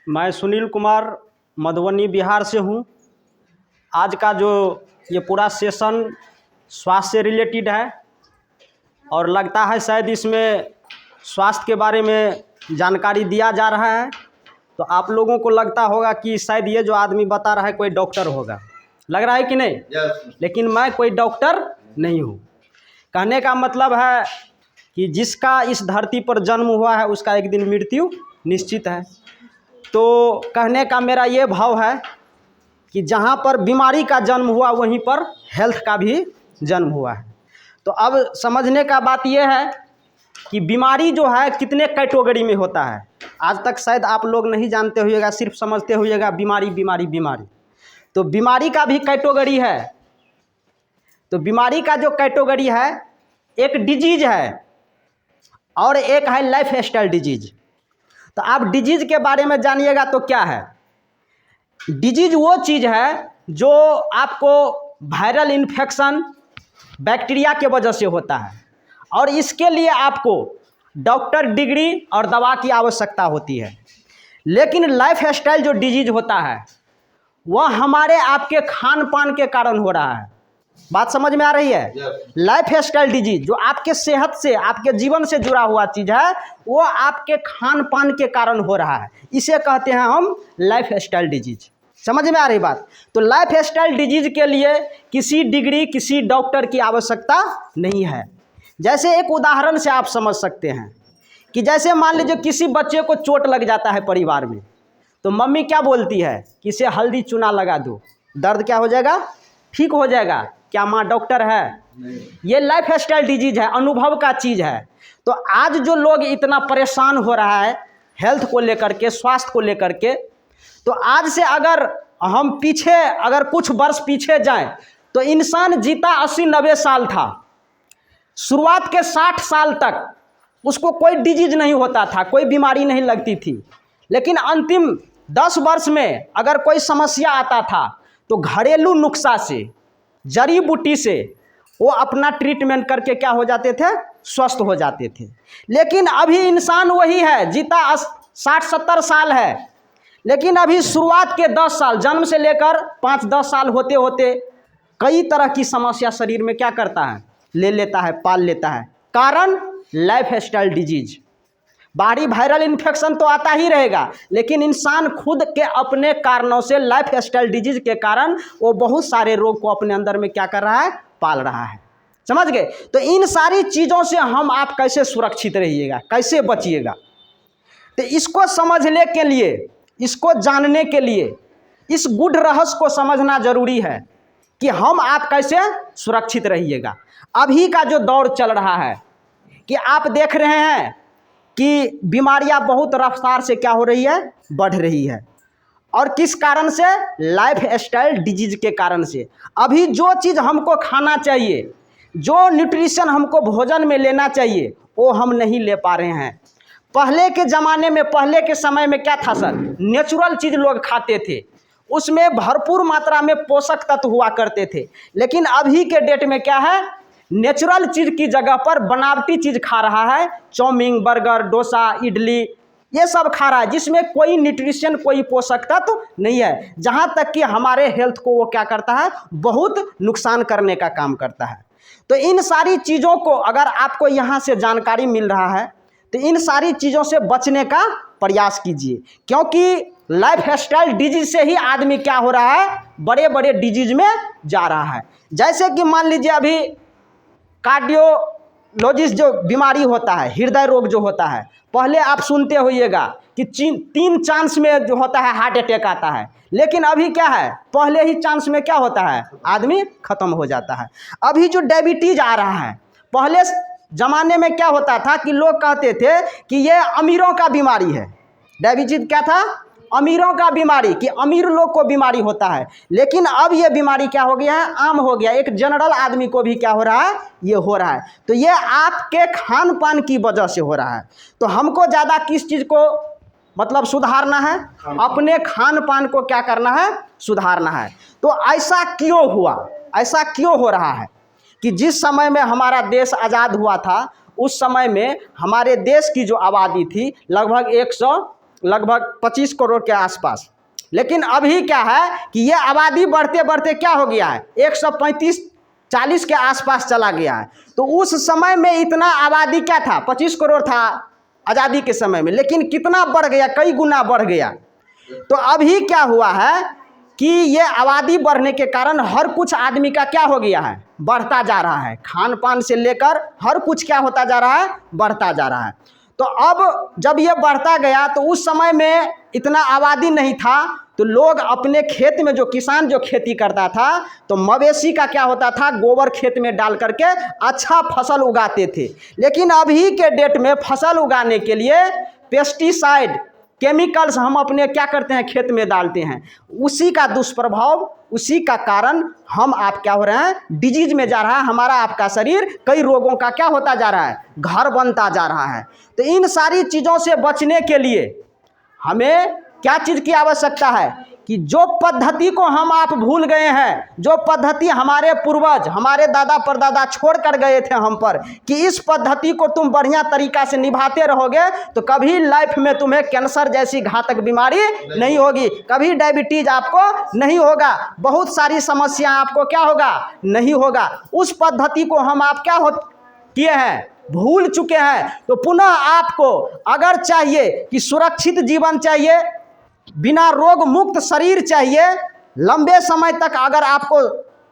मैं सुनील कुमार मधुबनी बिहार से हूँ। आज का जो ये पूरा सेशन स्वास्थ्य से रिलेटेड है और लगता है शायद इसमें स्वास्थ्य के बारे में जानकारी दिया जा रहा है। तो आप लोगों को लगता होगा कि शायद ये जो आदमी बता रहा है कोई डॉक्टर होगा, लग रहा है कि नहीं? लेकिन मैं कोई डॉक्टर नहीं हूँ। कहने का मतलब है कि जिसका इस धरती पर जन्म हुआ है उसका एक दिन मृत्यु निश्चित है। तो कहने का मेरा ये भाव है कि जहाँ पर बीमारी का जन्म हुआ वहीं पर हेल्थ का भी जन्म हुआ है। तो अब समझने का बात यह है कि बीमारी जो है कितने कैटेगरी में होता है। आज तक शायद आप लोग नहीं जानते होइएगा, सिर्फ समझते होइएगा बीमारी बीमारी बीमारी। तो बीमारी का भी कैटेगरी है। तो बीमारी का जो कैटेगरी है, एक डिजीज है और एक है लाइफ स्टाइल डिजीज। तो आप डिजीज के बारे में जानिएगा तो क्या है? डिजीज वो चीज़ है जो आपको वायरल इन्फेक्शन बैक्टीरिया के वजह से होता है और इसके लिए आपको डॉक्टर डिग्री और दवा की आवश्यकता होती है। लेकिन लाइफ स्टाइल जो डिजीज होता है वह हमारे आपके खान पान के कारण हो रहा है। बात समझ में आ रही है? लाइफ स्टाइल डिजीज जो आपके सेहत से, आपके जीवन से जुड़ा हुआ चीज़ है, वो आपके खान पान के कारण हो रहा है। इसे कहते हैं हम लाइफ स्टाइल डिजीज। समझ में आ रही बात? तो लाइफ स्टाइल डिजीज के लिए किसी डिग्री, किसी डॉक्टर की आवश्यकता नहीं है। जैसे एक उदाहरण से आप समझ सकते हैं कि जैसे मान लीजिए किसी बच्चे को चोट लग जाता है परिवार में, तो मम्मी क्या बोलती है कि इसे हल्दी चूना लगा दो, दर्द क्या हो जाएगा? ठीक हो जाएगा। क्या माँ डॉक्टर है? नहीं। ये लाइफ स्टाइल डिजीज है, अनुभव का चीज़ है। तो आज जो लोग इतना परेशान हो रहा है हेल्थ को लेकर के, स्वास्थ्य को लेकर के, तो आज से अगर हम पीछे अगर कुछ वर्ष पीछे जाएं तो इंसान जीता 80-90 साल था। शुरुआत के 60 साल तक उसको कोई डिजीज नहीं होता था, कोई बीमारी नहीं लगती थी। लेकिन अंतिम 10 वर्ष में अगर कोई समस्या आता था तो घरेलू नुस्खा से, जड़ी बूटी से वो अपना ट्रीटमेंट करके क्या हो जाते थे? स्वस्थ हो जाते थे। लेकिन अभी इंसान वही है, जीता 60-70 साल है, लेकिन अभी शुरुआत के 10 साल, जन्म से लेकर 5-10 साल होते होते कई तरह की समस्या शरीर में क्या करता है? ले लेता है, पाल लेता है। कारण लाइफ स्टाइल डिजीज। बाहरी वायरल इन्फेक्शन तो आता ही रहेगा, लेकिन इंसान खुद के अपने कारणों से, लाइफ स्टाइल डिजीज के कारण वो बहुत सारे रोग को अपने अंदर में क्या कर रहा है? पाल रहा है। समझ गए? तो इन सारी चीज़ों से हम आप कैसे सुरक्षित रहिएगा, कैसे बचिएगा? तो इसको समझने के लिए, इसको जानने के लिए इस गूढ़ रहस्य को समझना जरूरी है कि हम आप कैसे सुरक्षित रहिएगा। अभी का जो दौर चल रहा है कि आप देख रहे हैं कि बीमारियां बहुत रफ्तार से क्या हो रही है? बढ़ रही है। और किस कारण से? लाइफ स्टाइल डिजीज के कारण से। अभी जो चीज़ हमको खाना चाहिए, जो न्यूट्रिशन हमको भोजन में लेना चाहिए, वो हम नहीं ले पा रहे हैं। पहले के ज़माने में, पहले के समय में क्या था सर? नेचुरल चीज़ लोग खाते थे, उसमें भरपूर मात्रा में पोषक तत्व हुआ करते थे। लेकिन अभी के डेट में क्या है? नेचुरल चीज़ की जगह पर बनावटी चीज़ खा रहा है। चाउमीन, बर्गर, डोसा, इडली, ये सब खा रहा है जिसमें कोई न्यूट्रिशन, कोई पोषक तत्व नहीं है। जहाँ तक कि हमारे हेल्थ को वो क्या करता है? बहुत नुकसान करने का काम करता है। तो इन सारी चीज़ों को अगर आपको यहाँ से जानकारी मिल रहा है तो इन सारी चीज़ों से बचने का प्रयास कीजिए, क्योंकि लाइफ स्टाइल डिजीज से ही आदमी क्या हो रहा है? बड़े बड़े डिजीज में जा रहा है। जैसे कि मान लीजिए अभी कार्डियोलॉजिस्ट जो बीमारी होता है, हृदय रोग जो होता है, पहले आप सुनते होइएगा कि 3 चांस में जो होता है हार्ट अटैक आता है। लेकिन अभी क्या है? पहले ही चांस में क्या होता है? आदमी खत्म हो जाता है। अभी जो डायबिटीज आ रहा है, पहले ज़माने में क्या होता था कि लोग कहते थे कि ये अमीरों का बीमारी है। डायबिटीज क्या था? अमीरों का बीमारी, कि अमीर लोग को बीमारी होता है। लेकिन अब ये बीमारी क्या हो गया है? आम हो गया। एक जनरल आदमी को भी क्या हो रहा है? ये हो रहा है। तो ये आपके खान पान की वजह से हो रहा है। तो हमको ज़्यादा किस चीज़ को मतलब सुधारना है? अपने खान पान को क्या करना है? सुधारना है। तो ऐसा क्यों हुआ? ऐसा क्यों हो रहा है कि जिस समय में हमारा देश आज़ाद हुआ था उस समय में हमारे देश की जो आबादी थी लगभग लगभग 25 करोड़ के आसपास। लेकिन अभी क्या है कि ये आबादी बढ़ते बढ़ते क्या हो गया है, 135-40 के आसपास चला गया है। तो उस समय में इतना आबादी क्या था, 25 करोड़ था आज़ादी के समय में, लेकिन कितना बढ़ गया, कई गुना बढ़ गया। तो अभी क्या हुआ है कि ये आबादी बढ़ने के कारण हर कुछ आदमी का क्या हो गया है, बढ़ता जा रहा है। खान पान से लेकर हर कुछ क्या होता जा रहा है, बढ़ता जा रहा है। तो अब जब ये बढ़ता गया तो उस समय में इतना आबादी नहीं था, तो लोग अपने खेत में, जो किसान जो खेती करता था, तो मवेशी का क्या होता था, गोबर खेत में डाल करके अच्छा फसल उगाते थे। लेकिन अभी के डेट में फसल उगाने के लिए पेस्टिसाइड, केमिकल्स हम अपने क्या करते हैं, खेत में डालते हैं। उसी का दुष्प्रभाव, उसी का कारण हम आप क्या हो रहे हैं, डिजीज में जा रहा है। हमारा आपका शरीर कई रोगों का क्या होता जा रहा है, घर बनता जा रहा है। तो इन सारी चीज़ों से बचने के लिए हमें क्या चीज़ की आवश्यकता है कि जो पद्धति को हम आप भूल गए हैं, जो पद्धति हमारे पूर्वज, हमारे दादा परदादा छोड़ कर गए थे हम पर, कि इस पद्धति को तुम बढ़िया तरीक़ा से निभाते रहोगे तो कभी लाइफ में तुम्हें कैंसर जैसी घातक बीमारी नहीं होगी, कभी डायबिटीज आपको नहीं होगा, बहुत सारी समस्या आपको क्या होगा, नहीं होगा। उस पद्धति को हम आप क्या किए हैं, भूल चुके हैं। तो पुनः आपको अगर चाहिए कि सुरक्षित जीवन चाहिए, बिना रोग मुक्त शरीर चाहिए, लंबे समय तक अगर आपको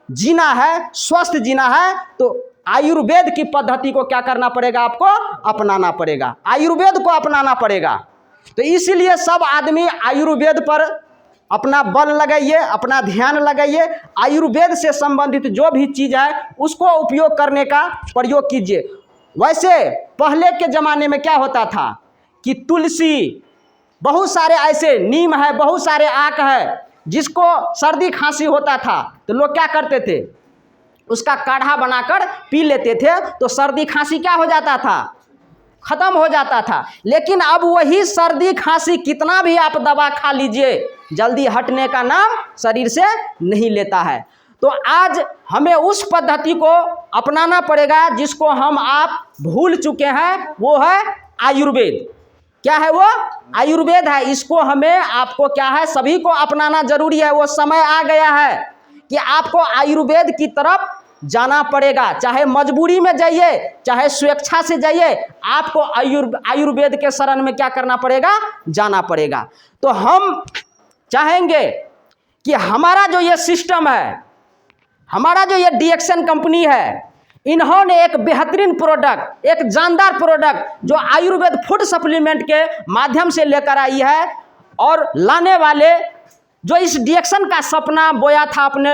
जीना है, स्वस्थ जीना है, तो आयुर्वेद की पद्धति को क्या करना पड़ेगा, आपको अपनाना पड़ेगा, आयुर्वेद को अपनाना पड़ेगा। तो इसीलिए सब आदमी आयुर्वेद पर अपना बल लगाइए, अपना ध्यान लगाइए, आयुर्वेद से संबंधित जो भी चीज़ है उसको उपयोग करने का प्रयोग कीजिए। वैसे पहले के ज़माने में क्या होता था कि तुलसी, बहुत सारे ऐसे नीम है, बहुत सारे आक है, जिसको सर्दी खांसी होता था तो लोग क्या करते थे, उसका काढ़ा बनाकर पी लेते थे, तो सर्दी खांसी क्या हो जाता था, खत्म हो जाता था। लेकिन अब वही सर्दी खांसी कितना भी आप दवा खा लीजिए, जल्दी हटने का नाम शरीर से नहीं लेता है। तो आज हमें उस पद्धति को अपनाना पड़ेगा जिसको हम आप भूल चुके हैं, वो है आयुर्वेद। क्या है वो, आयुर्वेद है। इसको हमें आपको क्या है, सभी को अपनाना जरूरी है। वो समय आ गया है कि आपको आयुर्वेद की तरफ जाना पड़ेगा, चाहे मजबूरी में जाइए, चाहे स्वेच्छा से जाइए, आपको आयुर्वेद के शरण में क्या करना पड़ेगा, जाना पड़ेगा। तो हम चाहेंगे कि हमारा जो ये सिस्टम है, हमारा जो ये डीएक्शन कंपनी है, इन्होंने एक बेहतरीन प्रोडक्ट, एक जानदार प्रोडक्ट जो आयुर्वेद फूड सप्लीमेंट के माध्यम से लेकर आई है, और लाने वाले जो इस डीएक्शन का सपना बोया था अपने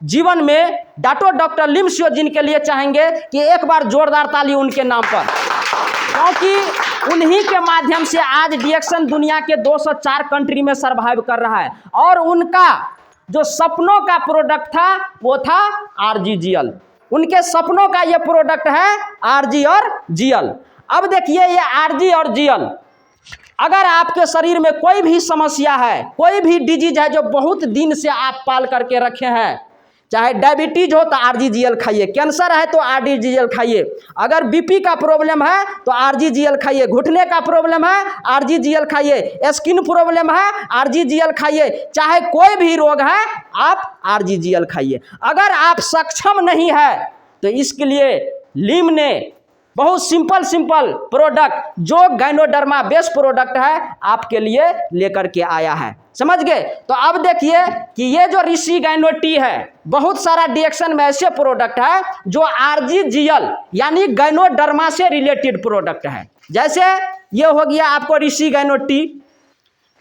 जीवन में, डॉक्टर लिम सियो, जिनके लिए चाहेंगे कि एक बार जोरदार ताली उनके नाम पर, क्योंकि उन्हीं के माध्यम से आज डीएक्शन दुनिया के 204 कंट्री में सर्वाइव कर रहा है। और उनका जो सपनों का प्रोडक्ट था वो था RGGL। उनके सपनों का ये प्रोडक्ट है RG और GL। अब देखिए ये RG और GL, अगर आपके शरीर में कोई भी समस्या है, कोई भी डिजीज है जो बहुत दिन से आप पाल करके रखे हैं, चाहे डायबिटीज हो तो RGGL खाइए, कैंसर है तो RGGL खाइए, अगर बीपी का प्रॉब्लम है तो RGGL खाइए, घुटने का प्रॉब्लम है RGGL खाइए, स्किन प्रॉब्लम है RGGL खाइए, चाहे कोई भी रोग है आप RGGL खाइए। अगर आप सक्षम नहीं है तो इसके लिए लिम ने बहुत सिंपल प्रोडक्ट जो गायनोडर्मा बेस्ड प्रोडक्ट है आपके लिए लेकर के आया है, समझ गए। तो अब देखिए कि ये जो ऋषि गायनो टी है, बहुत सारा डीएक्शन में ऐसे प्रोडक्ट है जो RGGL यानी गायनोडर्मा से रिलेटेड प्रोडक्ट है। जैसे ये हो गया आपको ऋषि गायनो टी,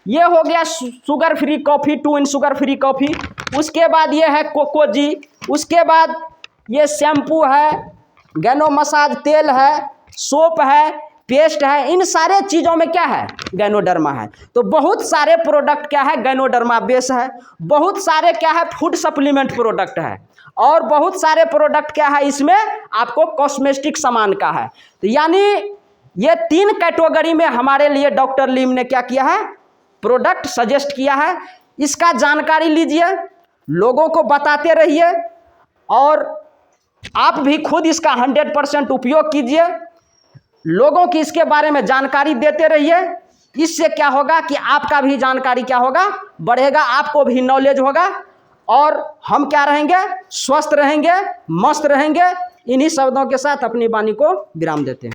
ये हो गया sugar free coffee, 2 in sugar free coffee, उसके बाद ये है कोकोजी, उसके बाद ये शैम्पू है, गैनो मसाज तेल है, सोप है, पेस्ट है, इन सारे चीज़ों में क्या है, गायनोडर्मा है। तो बहुत सारे प्रोडक्ट क्या है, गायनोडर्मा बेस है, बहुत सारे क्या है, फूड सप्लीमेंट प्रोडक्ट है, और बहुत सारे प्रोडक्ट क्या है, इसमें आपको कॉस्मेटिक सामान का है। तो यानी ये 3 कैटेगरी में हमारे लिए डॉक्टर लिम ने क्या किया है, प्रोडक्ट सजेस्ट किया है। इसका जानकारी लीजिए, लोगों को बताते रहिए, और आप भी खुद इसका 100% उपयोग कीजिए, लोगों की इसके बारे में जानकारी देते रहिए। इससे क्या होगा कि आपका भी जानकारी क्या होगा, बढ़ेगा, आपको भी नॉलेज होगा और हम क्या रहेंगे, स्वस्थ रहेंगे, मस्त रहेंगे। इन्हीं शब्दों के साथ अपनी वाणी को विराम देते हैं।